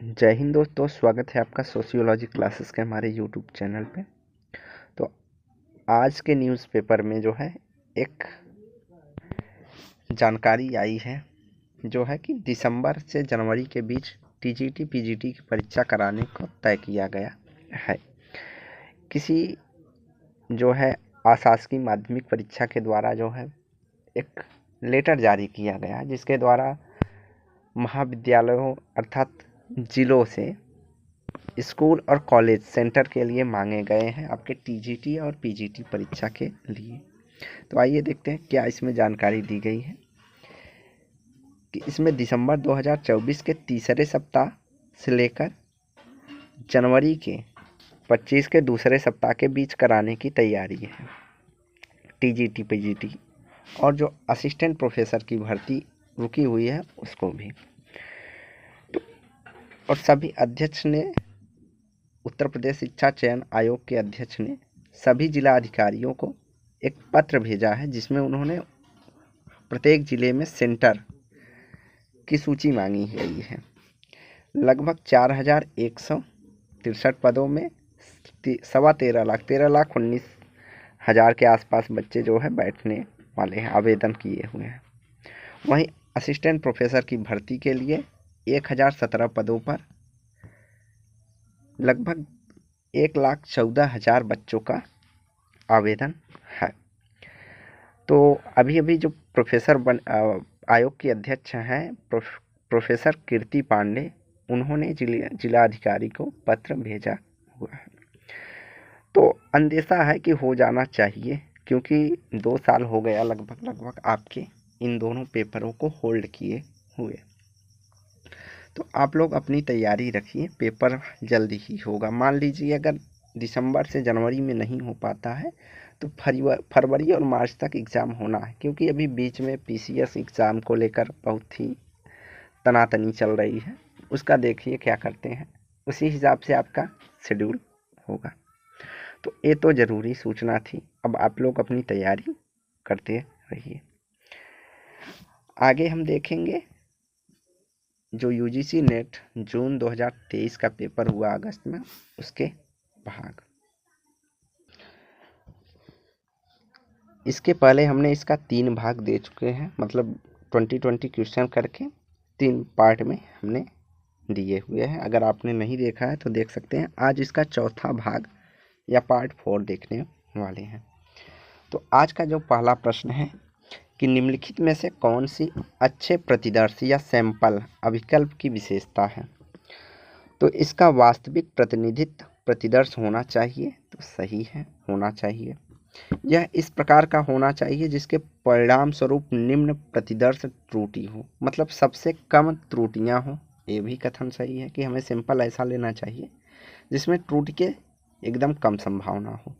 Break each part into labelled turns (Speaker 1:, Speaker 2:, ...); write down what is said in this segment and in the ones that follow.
Speaker 1: जय हिंद दोस्तों, स्वागत है आपका सोशियोलॉजी क्लासेस के हमारे यूट्यूब चैनल पे। तो आज के न्यूज़पेपर में जो है एक जानकारी आई है जो है कि दिसंबर से जनवरी के बीच टीजीटी पीजीटी की परीक्षा कराने को तय किया गया है। किसी जो है अशासकीय माध्यमिक परीक्षा के द्वारा जो है एक लेटर जारी किया गया जिसके द्वारा महाविद्यालयों अर्थात जिलों से स्कूल और कॉलेज सेंटर के लिए मांगे गए हैं आपके टीजीटी और पीजीटी परीक्षा के लिए। तो आइए देखते हैं क्या इसमें जानकारी दी गई है कि इसमें दिसंबर 2024 के तीसरे सप्ताह से लेकर जनवरी के 25 के दूसरे सप्ताह के बीच कराने की तैयारी है टीजीटी पीजीटी, और जो असिस्टेंट प्रोफेसर की भर्ती रुकी हुई है उसको भी। और सभी अध्यक्ष ने, उत्तर प्रदेश शिक्षा चयन आयोग के अध्यक्ष ने सभी जिला अधिकारियों को एक पत्र भेजा है जिसमें उन्होंने प्रत्येक जिले में सेंटर की सूची मांगी गई है। लगभग 4163 पदों में 13,19,000 के आसपास बच्चे जो है बैठने वाले हैं, आवेदन किए हुए हैं। वहीं असिस्टेंट प्रोफेसर की भर्ती के लिए 1017 पदों पर लगभग 1,14,000 बच्चों का आवेदन है। तो अभी जो आयोग की अध्यक्ष हैं प्रोफेसर कीर्ति पांडे, उन्होंने जिला अधिकारी को पत्र भेजा हुआ है। तो अंदेशा है कि हो जाना चाहिए क्योंकि 2 साल हो गया लगभग आपके इन दोनों पेपरों को होल्ड किए हुए। तो आप लोग अपनी तैयारी रखिए, पेपर जल्दी ही होगा। मान लीजिए अगर दिसंबर से जनवरी में नहीं हो पाता है तो फरवरी और मार्च तक एग्ज़ाम होना है, क्योंकि अभी बीच में पीसीएस एग्ज़ाम को लेकर बहुत ही तनातनी चल रही है। उसका देखिए क्या करते हैं, उसी हिसाब से आपका शेड्यूल होगा। तो ये तो ज़रूरी सूचना थी। अब आप लोग अपनी तैयारी करते रहिए। आगे हम देखेंगे जो यूजीसी नेट जून 2023 का पेपर हुआ अगस्त में, उसके भाग। इसके पहले हमने इसका 3 भाग दे चुके हैं, मतलब 20 क्वेश्चन करके 3 पार्ट में हमने दिए हुए हैं। अगर आपने नहीं देखा है तो देख सकते हैं। आज इसका चौथा भाग या पार्ट 4 देखने वाले हैं। तो आज का जो पहला प्रश्न है कि निम्नलिखित में से कौन सी अच्छे प्रतिदर्श या सैंपल अभिकल्प की विशेषता है। तो इसका वास्तविक प्रतिनिधित्व प्रतिदर्श होना चाहिए, तो सही है, होना चाहिए। यह इस प्रकार का होना चाहिए जिसके परिणाम स्वरूप निम्न प्रतिदर्श त्रुटि हो, मतलब सबसे कम त्रुटियां हो। ये भी कथन सही है कि हमें सैंपल ऐसा लेना चाहिए जिसमें त्रुटि के एकदम कम संभावना हो।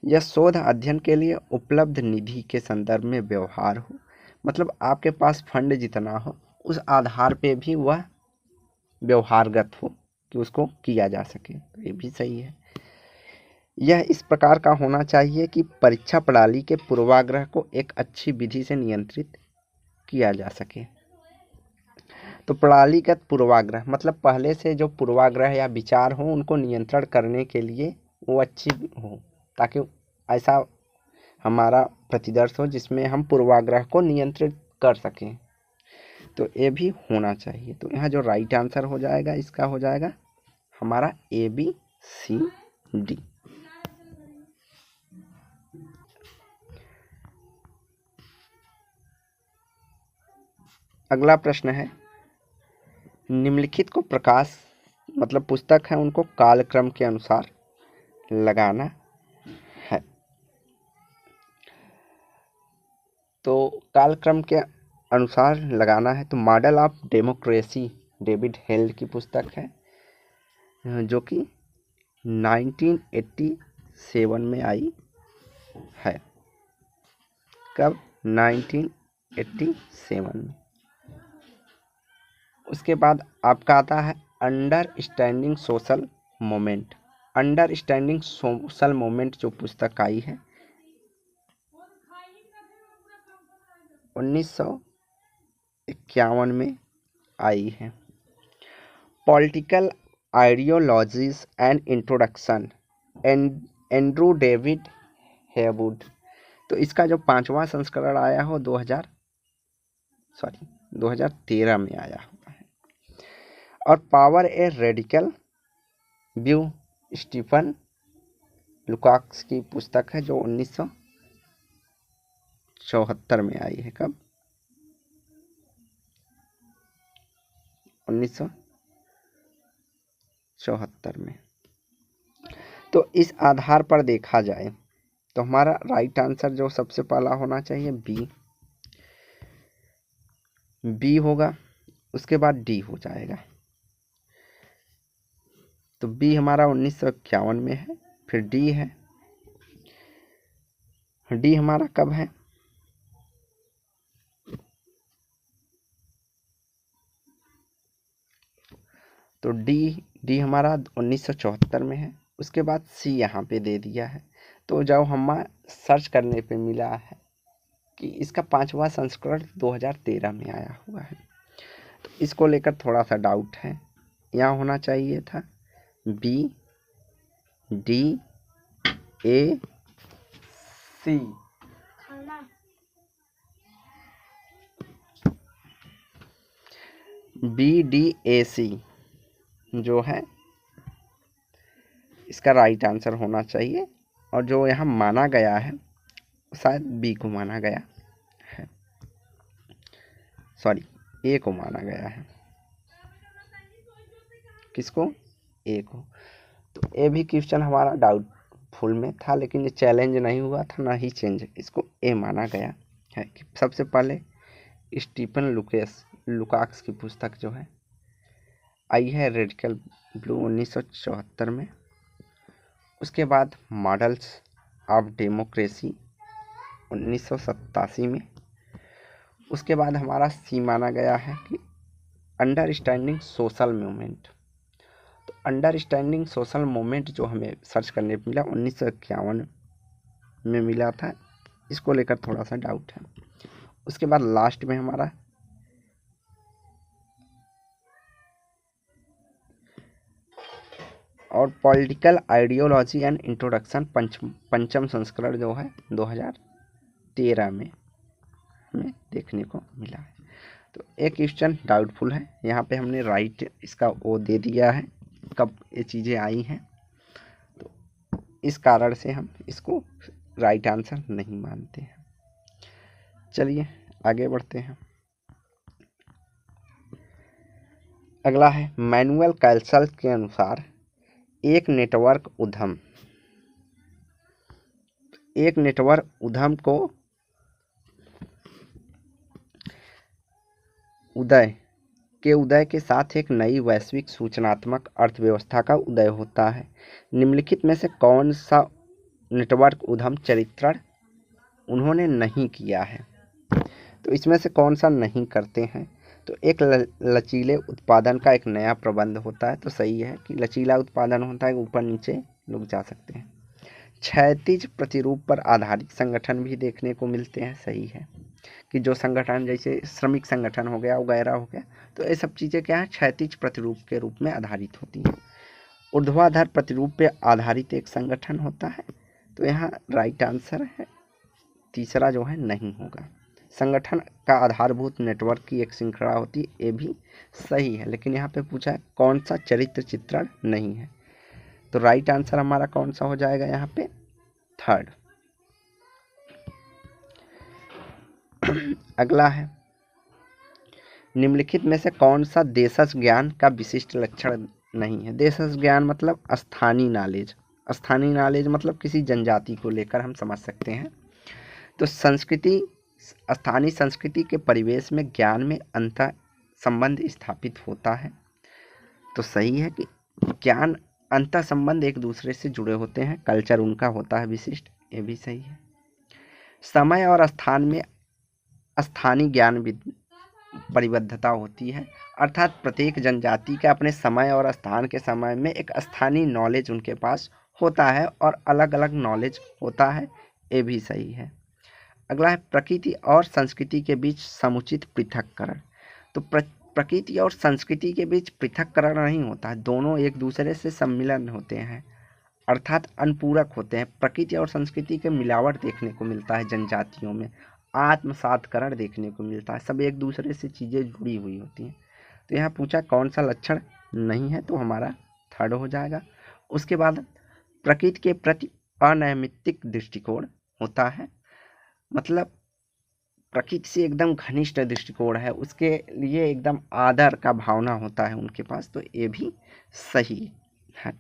Speaker 1: यह शोध अध्ययन के लिए उपलब्ध निधि के संदर्भ में व्यवहार हो, मतलब आपके पास फंड जितना हो उस आधार पे भी वह व्यवहारगत हो कि उसको किया जा सके, तो ये भी सही है। यह इस प्रकार का होना चाहिए कि परीक्षा प्रणाली के पूर्वाग्रह को एक अच्छी विधि से नियंत्रित किया जा सके। तो प्रणालीगत पूर्वाग्रह मतलब पहले से जो पूर्वाग्रह या विचार हो उनको नियंत्रण करने के लिए वो अच्छी हो, ताकि ऐसा हमारा प्रतिदर्श हो जिसमें हम पूर्वाग्रह को नियंत्रित कर सकें। तो ये भी होना चाहिए। तो यहाँ जो राइट आंसर हो जाएगा इसका हो जाएगा हमारा ABCD। अगला प्रश्न है, निम्नलिखित को प्रकाश मतलब पुस्तक है उनको कालक्रम के अनुसार लगाना है। तो कालक्रम के अनुसार लगाना है तो model of democracy David held की पुस्तक है, जो कि 1987 में आई है। कब? 1987 में। उसके बाद आपका आता है understanding social moment. Understanding social moment जो पुस्तक आई है 1951 में आई है। Political ideologies and introduction, Andrew David Heywood. तो इसका जो 5वां संस्करण आया हो 2013 में आया हुआ है। और power a radical view Stephen Lukes की पुस्तक है जो 1974 में आई है। कब? 1974 में। तो इस आधार पर देखा जाए तो हमारा राइट आंसर जो सबसे पहला होना चाहिए बी होगा, उसके बाद डी हो जाएगा। तो बी हमारा 1951 में है, फिर डी है। डी हमारा कब है? तो डी हमारा 1974 में है। उसके बाद सी यहाँ पे दे दिया है। तो जब हम सर्च करने पे मिला है कि इसका 5वां संस्करण 2013 में आया हुआ है, तो इसको लेकर थोड़ा सा डाउट है। यहाँ होना चाहिए था बी, डी, ए, सी। बी, डी, ए, सी जो है इसका राइट आंसर होना चाहिए। और जो यहाँ माना गया है शायद बी को माना गया है, सॉरी ए को माना गया है। किसको? ए को। तो ए भी क्वेश्चन हमारा डाउटफुल में था, लेकिन ये चैलेंज नहीं हुआ था, ना ही चेंज। इसको ए माना गया है कि सबसे पहले स्टीफन लुकाक्स की पुस्तक जो है आई है रेडिकल ब्लू 1974 में। उसके बाद मॉडल्स ऑफ डेमोक्रेसी 1987 में। उसके बाद हमारा सी माना गया है कि अंडरस्टैंडिंग सोशल मूवमेंट। तो अंडरस्टैंडिंग सोशल मूवमेंट जो हमें सर्च करने मिला 1951 में मिला था, इसको लेकर थोड़ा सा डाउट है। उसके बाद लास्ट में हमारा और पॉलिटिकल आइडियोलॉजी एंड इंट्रोडक्शन पंचम संस्करण जो है 2013 में हमें देखने को मिला है। तो एक क्वेश्चन डाउटफुल है, यहाँ पे हमने राइट इसका वो दे दिया है कब ये चीज़ें आई हैं, तो इस कारण से हम इसको राइट आंसर नहीं मानते हैं। चलिए आगे बढ़ते हैं। अगला है मैनुअल कैल्सल के अनुसार एक नेटवर्क उद्यम को उदय के साथ एक नई वैश्विक सूचनात्मक अर्थव्यवस्था का उदय होता है। निम्नलिखित में से कौन सा नेटवर्क उद्यम चरित्रण उन्होंने नहीं किया है? तो इसमें से कौन सा नहीं करते हैं? तो एक लचीले उत्पादन का एक नया प्रबंध होता है। तो सही है कि लचीला उत्पादन होता है, ऊपर नीचे लोग जा सकते हैं। क्षैतिज प्रतिरूप पर आधारित संगठन भी देखने को मिलते हैं। सही है कि जो संगठन जैसे श्रमिक संगठन हो गया वगैरह हो गया, तो ये सब चीज़ें क्या है, क्षैतिज प्रतिरूप के रूप में आधारित होती हैं। ऊर्ध्वाधर प्रतिरूप पे आधारित एक संगठन होता है। तो यहाँ राइट आंसर है तीसरा जो है नहीं होगा। संगठन का आधारभूत नेटवर्क की एक श्रृंखला होती है, ये भी सही है, लेकिन यहाँ पे पूछा है कौन सा चरित्र चित्रण नहीं है। तो राइट आंसर हमारा कौन सा हो जाएगा यहाँ पे? थर्ड। अगला है निम्नलिखित में से कौन सा देशज ज्ञान का विशिष्ट लक्षण नहीं है? देशज ज्ञान मतलब स्थानीय नॉलेज। स्थानीय नॉलेज मतलब किसी जनजाति को लेकर हम समझ सकते हैं। तो स्थानीय संस्कृति के परिवेश में ज्ञान में अंतर संबंध स्थापित होता है। तो सही है कि ज्ञान अंतर संबंध एक दूसरे से जुड़े होते हैं, कल्चर उनका होता है विशिष्ट, ये भी सही है। समय और स्थान में स्थानीय ज्ञान परिबद्धता होती है, अर्थात प्रत्येक जनजाति के अपने समय और स्थान के समय में एक स्थानीय नॉलेज उनके पास होता है और अलग अलग नॉलेज होता है, ये भी सही है। अगला है प्रकृति और संस्कृति के बीच समुचित पृथक्करण। तो प्रकृति और संस्कृति के बीच पृथक्करण नहीं होता है, दोनों एक दूसरे से सम्मिलन होते हैं, अर्थात अनुपूरक होते हैं। प्रकृति और संस्कृति के मिलावट देखने को मिलता है जनजातियों में, आत्मसातकरण देखने को मिलता है, सब एक दूसरे से चीज़ें जुड़ी हुई होती हैं। तो यहाँ पूछा कौन सा लक्षण नहीं है, तो हमारा थर्ड हो जाएगा। उसके बाद प्रकृति के प्रति अनैमित्तिक दृष्टिकोण होता है, मतलब प्रकृति से एकदम घनिष्ठ दृष्टिकोण है, उसके लिए एकदम आदर का भावना होता है उनके पास, तो ये भी सही है।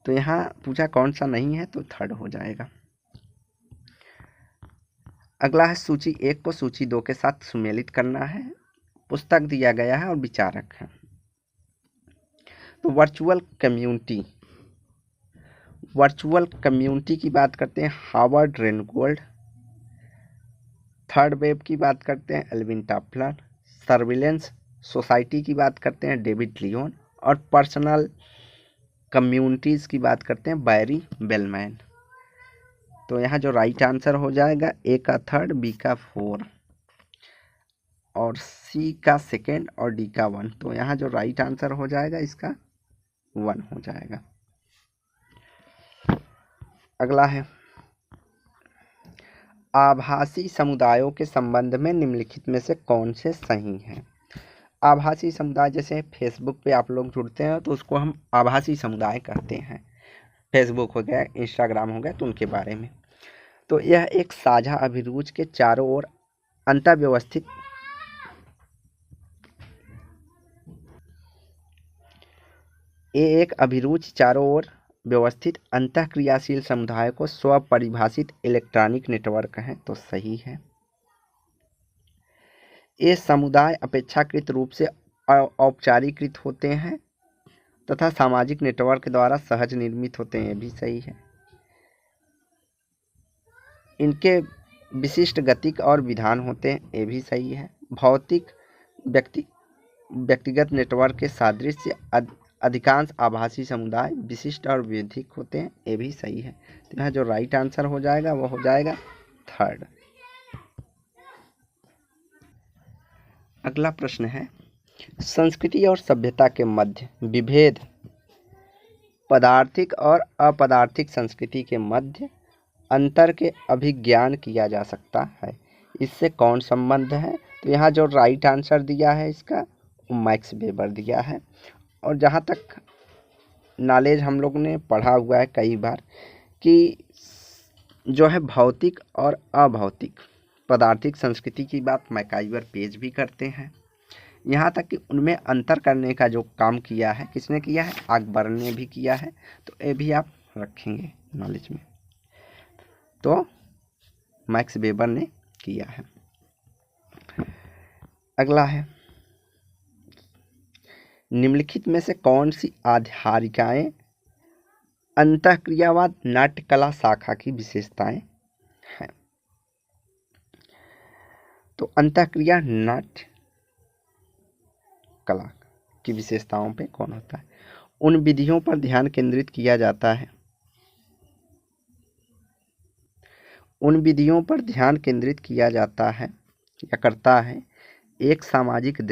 Speaker 1: तो यहाँ पूछा कौन सा नहीं है, तो थर्ड हो जाएगा। अगला है सूची 1 को सूची 2 के साथ सुमेलित करना है। पुस्तक दिया गया है और विचारक है। तो वर्चुअल कम्युनिटी की बात करते हैं हावर्ड रेनगोल्ड, थर्ड वेब की बात करते हैं एल्विन टॉफलर, सर्विलेंस सोसाइटी की बात करते हैं डेविड लियोन, और पर्सनल कम्युनिटीज़ की बात करते हैं बैरी बेलमैन। तो यहाँ जो राइट आंसर हो जाएगा ए का थर्ड, बी का 4 और सी का सेकेंड और डी का 1। तो यहाँ जो राइट आंसर हो जाएगा इसका 1 हो जाएगा। अगला है आभासी समुदायों के संबंध में निम्नलिखित में से कौन से सही हैं। आभासी समुदाय, जैसे फेसबुक पे आप लोग जुड़ते हैं तो उसको हम आभासी समुदाय कहते हैं। फेसबुक हो गया, इंस्टाग्राम हो गया, तो उनके बारे में। तो यह एक साझा अभिरुचि के चारों ओर अंतर्व्यवस्थित एक अभिरुचि चारों ओर व्यवस्थित अंतःक्रियाशील समुदाय को स्वपरिभाषित इलेक्ट्रॉनिक नेटवर्क है, तो सही है। ये समुदाय अपेक्षाकृत रूप से औपचारिकृत होते हैं तथा सामाजिक नेटवर्क द्वारा सहज निर्मित होते हैं, ये भी सही है। इनके विशिष्ट गतिक और विधान होते हैं, ये भी सही है। भौतिक व्यक्तिगत नेटवर्क के सादृश्य अधिकांश आभासी समुदाय विशिष्ट और विधिक होते हैं, ये भी सही है। तो यहाँ जो राइट आंसर हो जाएगा वो हो जाएगा थर्ड। अगला प्रश्न है संस्कृति और सभ्यता के मध्य विभेद पदार्थिक और अपदार्थिक संस्कृति के मध्य अंतर के अभिज्ञान किया जा सकता है, इससे कौन संबंध है। तो यहाँ जो राइट आंसर दिया है इसका मैक्स वेबर दिया है। और जहाँ तक नॉलेज हम लोग ने पढ़ा हुआ है कई बार कि जो है भौतिक और अभौतिक पदार्थिक संस्कृति की बात मैकाइवर पेज भी करते हैं, यहाँ तक कि उनमें अंतर करने का जो काम किया है किसने किया है, अकबर ने भी किया है। तो ये भी आप रखेंगे नॉलेज में, तो मैक्स वेबर ने किया है। अगला है निम्नलिखित में से कौन सी आधारिकाएं अंतःक्रियावाद नाट्यकला शाखा की विशेषताएं हैं। तो अंतःक्रिया नाट्य कला की विशेषताओं पे कौन होता है। उन विधियों पर ध्यान केंद्रित किया जाता है, उन विधियों पर ध्यान केंद्रित किया जाता है या करता है एक सामाजिक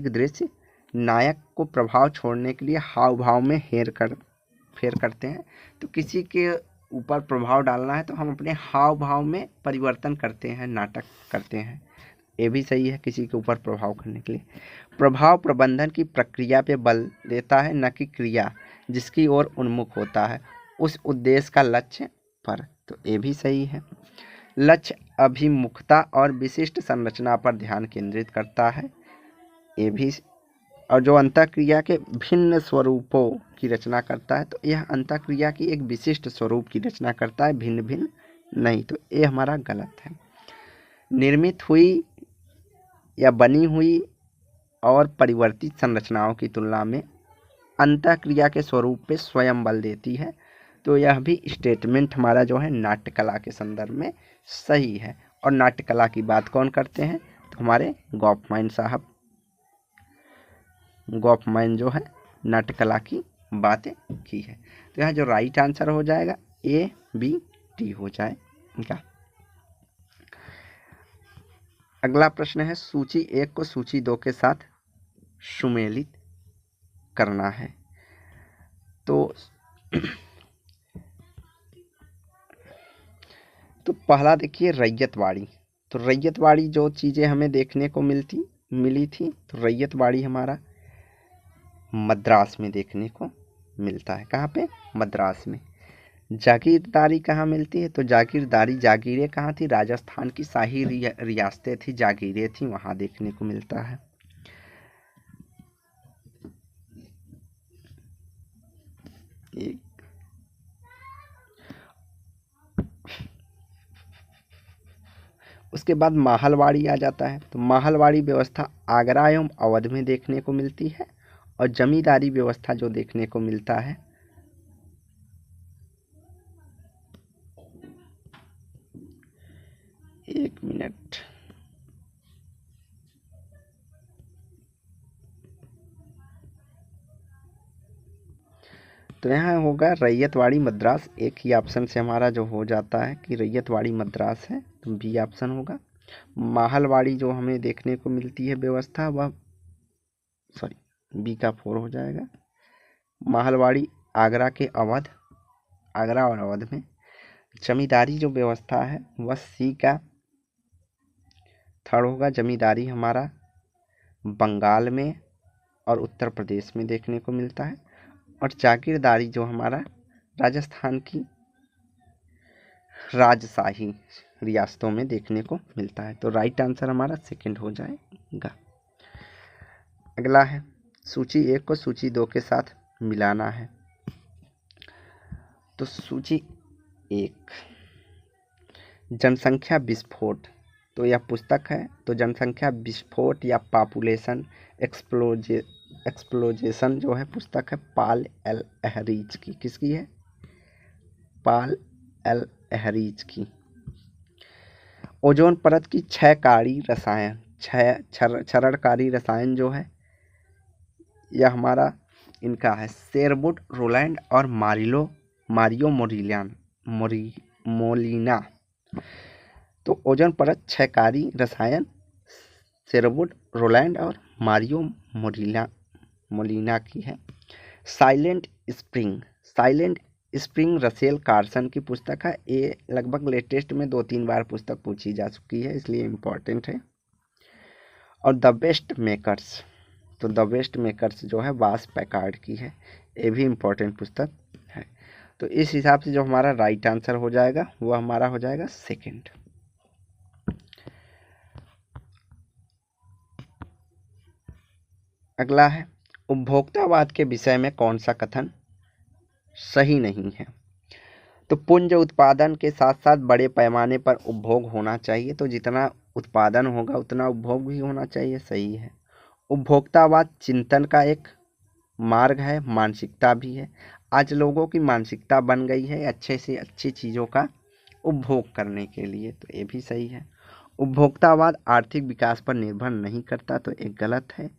Speaker 1: दृश्य नायक को प्रभाव छोड़ने के लिए हाव भाव में फेर करते हैं। तो किसी के ऊपर प्रभाव डालना है तो हम अपने हाव भाव में परिवर्तन करते हैं, नाटक करते हैं, ये भी सही है किसी के ऊपर प्रभाव करने के लिए। प्रभाव प्रबंधन की प्रक्रिया पे बल देता है, न कि क्रिया जिसकी ओर उन्मुख होता है उस उद्देश्य का लक्ष्य पर, तो ये भी सही है। लक्ष्य अभिमुखता और विशिष्ट संरचना पर ध्यान केंद्रित करता है, ये भी। और जो अंतःक्रिया के भिन्न स्वरूपों की रचना करता है, तो यह अंतःक्रिया की एक विशिष्ट स्वरूप की रचना करता है, भिन्न भिन्न नहीं, तो ये हमारा गलत है। निर्मित हुई या बनी हुई और परिवर्तित संरचनाओं की तुलना में अंतःक्रिया के स्वरूप पे स्वयं बल देती है, तो यह भी स्टेटमेंट हमारा जो है नाट्यकला के संदर्भ में सही है। और नाट्यकला की बात कौन करते हैं, तो हमारे गॉफमाइन साहब, गॉफमाइन जो है नाट्यकला की बातें की है। तो यहाँ जो राइट आंसर हो जाएगा A B D हो जाएगा। अगला प्रश्न है सूची 1 को सूची 2 के साथ सुमेलित करना है। तो पहला देखिए रैयतवाड़ी। तो रैयतवाड़ी जो चीज़ें हमें देखने को मिली थी, तो रैयतवाड़ी हमारा मद्रास में देखने को मिलता है। कहाँ पे? मद्रास में। जागीरदारी कहाँ मिलती है? तो जागीरदारी, जागीरें कहाँ थी? राजस्थान की शाही रियासतें थी, जागीरें थी, वहाँ देखने को मिलता है। उसके बाद माहलवाड़ी आ जाता है। तो माहलवाड़ी व्यवस्था आगरा एवं अवध में देखने को मिलती है। और जमींदारी व्यवस्था जो देखने को मिलता है एक मिनट, तो यहाँ होगा रैयतवाड़ी मद्रास। एक ही ऑप्शन से हमारा जो हो जाता है कि रैयतवाड़ी मद्रास है, तो बी ऑप्शन होगा। माहलवाड़ी जो हमें देखने को मिलती है व्यवस्था, वह बी का 4 हो जाएगा। माहलवाड़ी आगरा और अवध में। जमींदारी जो व्यवस्था है वह सी का 3 होगा। जमींदारी हमारा बंगाल में और उत्तर प्रदेश में देखने को मिलता है। और जागीरदारी जो हमारा राजस्थान की राजशाही रियासतों में देखने को मिलता है। तो राइट आंसर हमारा सेकंड हो जाएगा। अगला है सूची 1 को सूची 2 के साथ मिलाना है। तो सूची 1 जनसंख्या विस्फोट, तो यह पुस्तक है। तो जनसंख्या विस्फोट या पॉपुलेशन एक्सप्लोजेशन जो है पुस्तक है पॉल एल एहरिच की। किसकी है? पॉल एल एहरिच की। ओजोन परत की क्षयकारी रसायन, क्षरणकारी रसायन जो है यह हमारा इनका है शेरवुड, रोलैंड और मारियो मोलिना। तो ओजोन परत क्षयकारी रसायन शेरवुड, रोलैंड और मारियो मोलिना की है। साइलेंट स्प्रिंग रसेल कार्सन की पुस्तक है। ये लगभग लेटेस्ट में 2-3 बार पुस्तक पूछी जा चुकी है, इसलिए इम्पोर्टेंट है। और द बेस्ट मेकर्स, तो द बेस्ट मेकर्स जो है वास पैकार्ड की है। ये भी इम्पोर्टेंट पुस्तक है। तो इस हिसाब से जो हमारा राइट आंसर हो जाएगा वो हमारा हो जाएगा सेकंड। अगला है उपभोक्तावाद के विषय में कौन सा कथन सही नहीं है? तो पुंज उत्पादन के साथ साथ बड़े पैमाने पर उपभोग होना चाहिए। तो जितना उत्पादन होगा उतना उपभोग भी होना चाहिए, सही है। उपभोक्तावाद चिंतन का एक मार्ग है, मानसिकता भी है। आज लोगों की मानसिकता बन गई है अच्छे से अच्छी चीज़ों का उपभोग करने के लिए, तो ये भी सही है। उपभोक्तावाद आर्थिक विकास पर निर्भर नहीं करता, तो एक गलत है।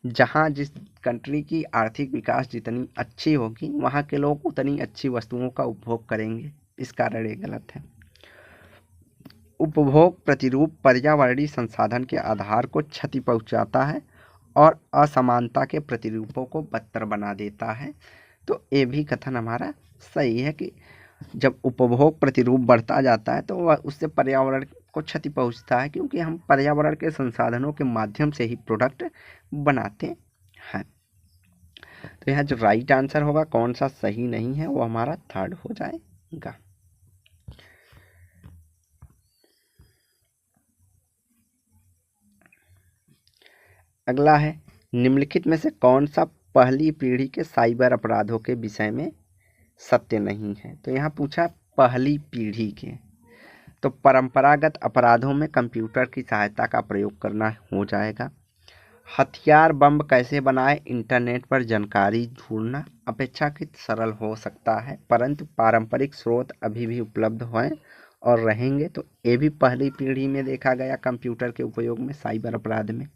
Speaker 1: जहाँ जिस कंट्री की आर्थिक विकास जितनी अच्छी होगी वहाँ के लोग उतनी अच्छी वस्तुओं का उपभोग करेंगे, इस कारण ये गलत है। उपभोग प्रतिरूप पर्यावरणीय संसाधन के आधार को क्षति पहुँचाता है और असमानता के प्रतिरूपों को बदतर बना देता है। तो ये भी कथन हमारा सही है कि जब उपभोग प्रतिरूप बढ़ता जाता है तो वह उससे पर्यावरण को क्षति पहुंचता है, क्योंकि हम पर्यावरण के संसाधनों के माध्यम से ही प्रोडक्ट बनाते हैं। तो यहाँ जो राइट आंसर होगा कौन सा सही नहीं है वो हमारा थर्ड हो जाएगा। अगला है निम्नलिखित में से कौन सा पहली पीढ़ी के साइबर अपराधों के विषय में सत्य नहीं है? तो यहाँ पूछा पहली पीढ़ी के, तो परंपरागत अपराधों में कंप्यूटर की सहायता का प्रयोग करना हो जाएगा। हथियार बम कैसे बनाए इंटरनेट पर जानकारी ढूंढना अपेक्षाकृत सरल हो सकता है, परंतु पारंपरिक स्रोत अभी भी उपलब्ध हैं और रहेंगे। तो ये भी पहली पीढ़ी में देखा गया कंप्यूटर के उपयोग में साइबर अपराध में।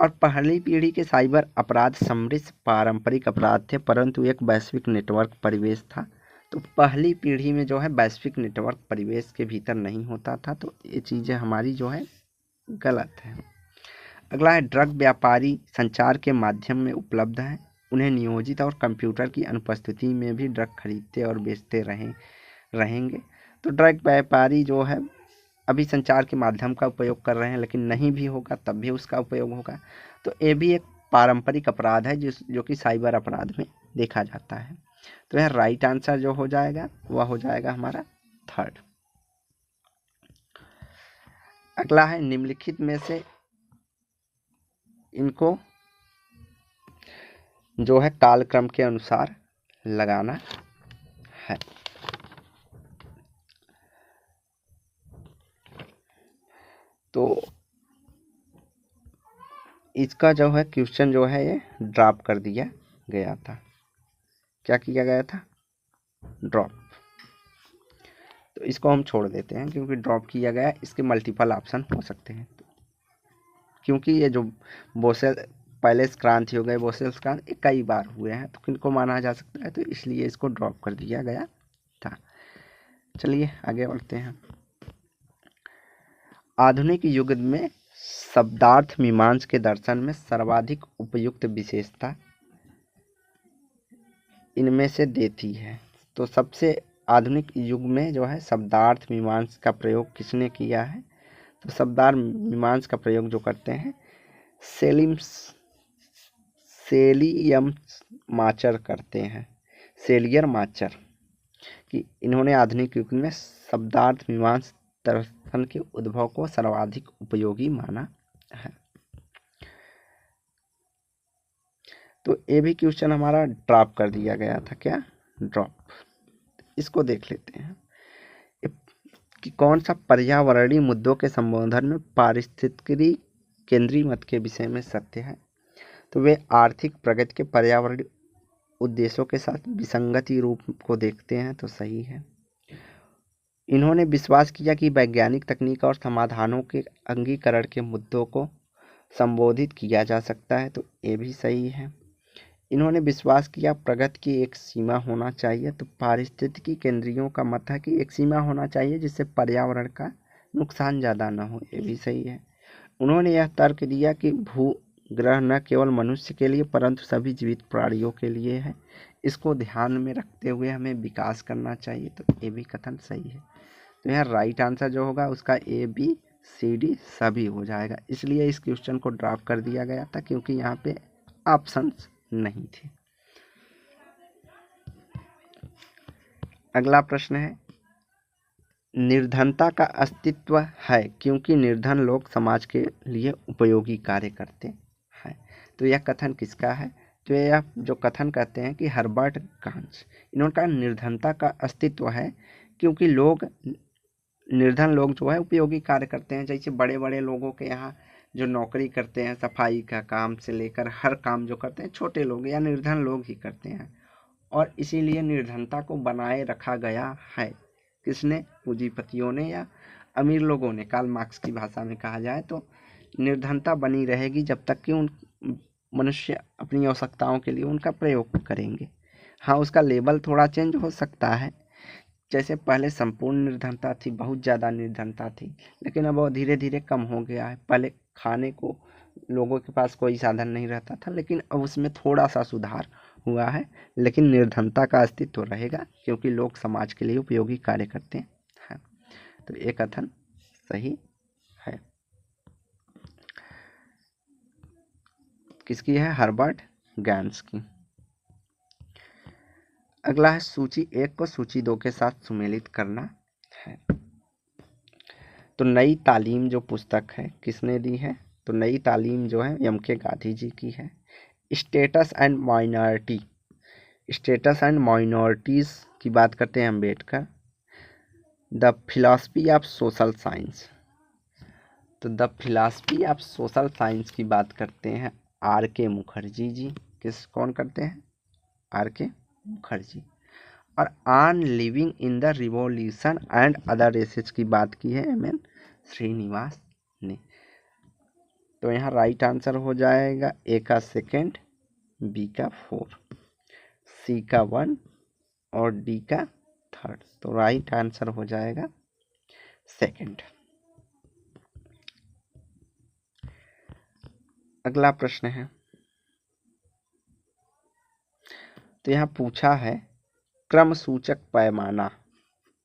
Speaker 1: और पहली पीढ़ी के साइबर अपराध समृद्ध पारंपरिक अपराध थे, परंतु एक वैश्विक नेटवर्क परिवेश था। तो पहली पीढ़ी में जो है वैश्विक नेटवर्क परिवेश के भीतर नहीं होता था। तो ये चीज़ें हमारी जो है गलत है। अगला है ड्रग व्यापारी संचार के माध्यम में उपलब्ध हैं, उन्हें नियोजित और कंप्यूटर की अनुपस्थिति में भी ड्रग खरीदते और बेचते रहेंगे। तो ड्रग व्यापारी जो है अभी संचार के माध्यम का उपयोग कर रहे हैं, लेकिन नहीं भी होगा तब भी उसका उपयोग होगा। तो ये भी एक पारंपरिक अपराध है जो कि साइबर अपराध में देखा जाता है। तो यह राइट आंसर जो हो जाएगा वह हो जाएगा हमारा थर्ड। अगला है निम्नलिखित में से इनको जो है कालक्रम के अनुसार लगाना है। तो इसका जो है क्वेश्चन जो है ये ड्रॉप कर दिया गया था। क्या किया गया था? ड्रॉप। तो इसको हम छोड़ देते हैं क्योंकि ड्रॉप किया गया, इसके मल्टीपल ऑप्शन हो सकते हैं। क्योंकि ये जो बोसेल पैलेस क्रांति हो गए, बोसेल्स क्रांति कई बार हुए हैं, तो किनको माना जा सकता है, तो इसलिए इसको ड्रॉप कर दिया गया था। चलिए आगे बढ़ते हैं। आधुनिक युग में शब्दार्थ मीमांस के दर्शन में सर्वाधिक उपयुक्त विशेषता इनमें से देती है। तो सबसे आधुनिक युग में जो है शब्दार्थ मीमांस का प्रयोग किसने किया है? तो शब्दार्थ मीमांस का प्रयोग जो करते हैं सेलियम माचर करते हैं, सेलियर माचर, कि इन्होंने आधुनिक युग में शब्दार्थ मीमांस दर्शन के उद्भव को सर्वाधिक उपयोगी माना है। तो ये भी क्वेश्चन हमारा ड्रॉप कर दिया गया था। क्या? ड्रॉप। इसको देख लेते हैं कि कौन सा पर्यावरणीय मुद्दों के संबोधन में पारिस्थितिकी केंद्रीय मत के विषय में सत्य है। तो वे आर्थिक प्रगति के पर्यावरणीय उद्देश्यों के साथ विसंगति रूप को देखते हैं, तो सही है। इन्होंने विश्वास किया कि वैज्ञानिक तकनीक और समाधानों के अंगीकरण के मुद्दों को संबोधित किया जा सकता है, तो ये भी सही है। इन्होंने विश्वास किया प्रगति की एक सीमा होना चाहिए, तो पारिस्थितिकी केंद्रियों का मत है कि एक सीमा होना चाहिए जिससे पर्यावरण का नुकसान ज़्यादा न हो, ये भी सही है। उन्होंने यह तर्क दिया कि भूग्रह न केवल मनुष्य के लिए परंतु सभी जीवित प्राणियों के लिए है, इसको ध्यान में रखते हुए हमें विकास करना चाहिए, तो ये भी कथन सही है। तो यहाँ राइट आंसर जो होगा उसका ए बी सी डी सभी हो जाएगा। इसलिए इस क्वेश्चन को ड्रॉप कर दिया गया था क्योंकि यहाँ पे ऑप्शंस नहीं थे। अगला प्रश्न है निर्धनता का अस्तित्व है क्योंकि निर्धन लोग समाज के लिए उपयोगी कार्य करते हैं। तो यह कथन किसका है? तो यह जो कथन कहते हैं कि हर्बर्ट कांच, इन्होंने कहा निर्धनता का अस्तित्व है क्योंकि निर्धन लोग जो है उपयोगी कार्य करते हैं। जैसे बड़े बड़े लोगों के यहाँ जो नौकरी करते हैं, सफाई का काम से लेकर हर काम जो करते हैं छोटे लोग या निर्धन लोग ही करते हैं, और इसीलिए निर्धनता को बनाए रखा गया है। किसने? पूंजीपतियों ने या अमीर लोगों ने। कार्ल मार्क्स की भाषा में कहा जाए तो निर्धनता बनी रहेगी जब तक कि उन मनुष्य अपनी आवश्यकताओं के लिए उनका प्रयोग करेंगे। हाँ, उसका लेवल थोड़ा चेंज हो सकता है। जैसे पहले संपूर्ण निर्धनता थी, बहुत ज़्यादा निर्धनता थी, लेकिन अब वो धीरे धीरे कम हो गया है। पहले खाने को लोगों के पास कोई साधन नहीं रहता था, लेकिन अब उसमें थोड़ा सा सुधार हुआ है, लेकिन निर्धनता का अस्तित्व रहेगा क्योंकि लोग समाज के लिए उपयोगी कार्य करते हैं। तो ये कथन सही है। किसकी है? हर्बर्ट गैंस की। अगला है सूची 1 को सूची 2 के साथ सुमेलित करना है। तो नई तालीम जो पुस्तक है किसने दी है? तो नई तालीम जो है एम के गांधी जी की है। स्टेटस एंड माइनॉरिटीज़ की बात करते हैं Ambedkar. The philosophy of social science, तो the philosophy of social science की बात करते हैं आर के मुखर्जी जी। कौन करते हैं? Are K Mukherjee. और on living in the revolution and other races की बात की है एम एन श्रीनिवास ने। तो यहाँ राइट आंसर हो जाएगा ए का सेकेंड, बी का 4, सी का 1 और डी का 3rd। तो राइट आंसर हो जाएगा सेकेंड। अगला प्रश्न है, तो यहाँ पूछा है क्रम सूचक पैमाना,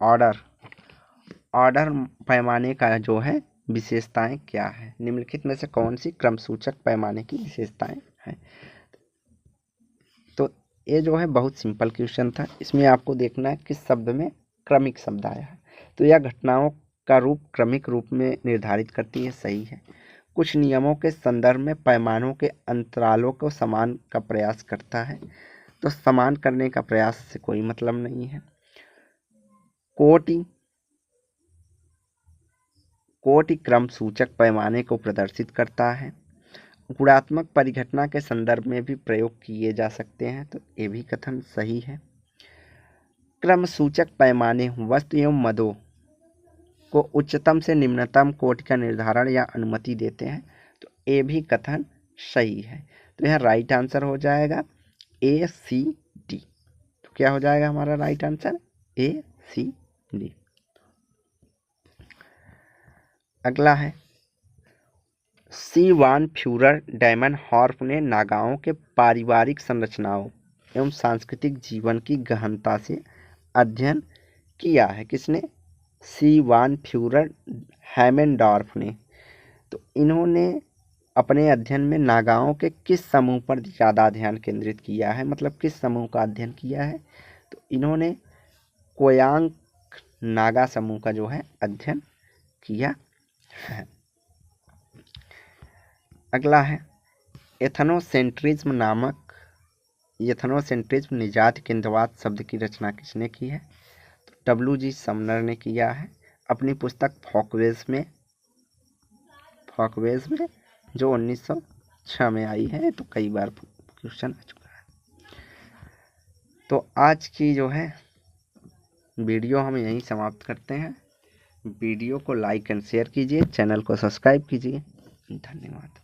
Speaker 1: ऑर्डर पैमाने का जो है विशेषताएं क्या है, निम्नलिखित में से कौन सी क्रम सूचक पैमाने की विशेषताएं हैं। तो ये जो है बहुत सिंपल क्वेश्चन था, इसमें आपको देखना है किस शब्द में क्रमिक शब्द आया है। तो यह घटनाओं का रूप क्रमिक रूप में निर्धारित करती है, सही है। कुछ नियमों के संदर्भ में पैमानों के अंतरालों को समान का प्रयास करता है, तो समान करने का प्रयास से कोई मतलब नहीं है। कोटि क्रम सूचक पैमाने को प्रदर्शित करता है। गुणात्मक परिघटना के संदर्भ में भी प्रयोग किए जा सकते हैं, तो ये भी कथन सही है। क्रम सूचक पैमाने वस्तु एवं मदों को उच्चतम से निम्नतम कोटि का निर्धारण या अनुमति देते हैं, तो ये भी कथन सही है। तो यह राइट आंसर हो जाएगा ACD। तो क्या हो जाएगा हमारा राइट आंसर ACD। अगला है, सी वान फ्यूरर डायमंडहॉर्फ ने नागाओं के पारिवारिक संरचनाओं एवं सांस्कृतिक जीवन की गहनता से अध्ययन किया है। किसने? सी वान फ्यूरर हैमेंडॉर्फ ने। तो इन्होंने अपने अध्ययन में नागाओं के किस समूह पर ज़्यादा ध्यान केंद्रित किया है, मतलब किस समूह का अध्ययन किया है? तो इन्होंने कोयांग नागा समूह का जो है अध्ययन किया है। अगला है, एथनोसेंट्रिज्म निजात केंद्रवाद शब्द की रचना किसने की है? तो WG समनर ने किया है अपनी पुस्तक फॉकवेज में जो 1906 में आई है। तो कई बार क्वेश्चन आ चुका है। तो आज की जो है वीडियो हम यहीं समाप्त करते हैं। वीडियो को लाइक एंड शेयर कीजिए, चैनल को सब्सक्राइब कीजिए। धन्यवाद।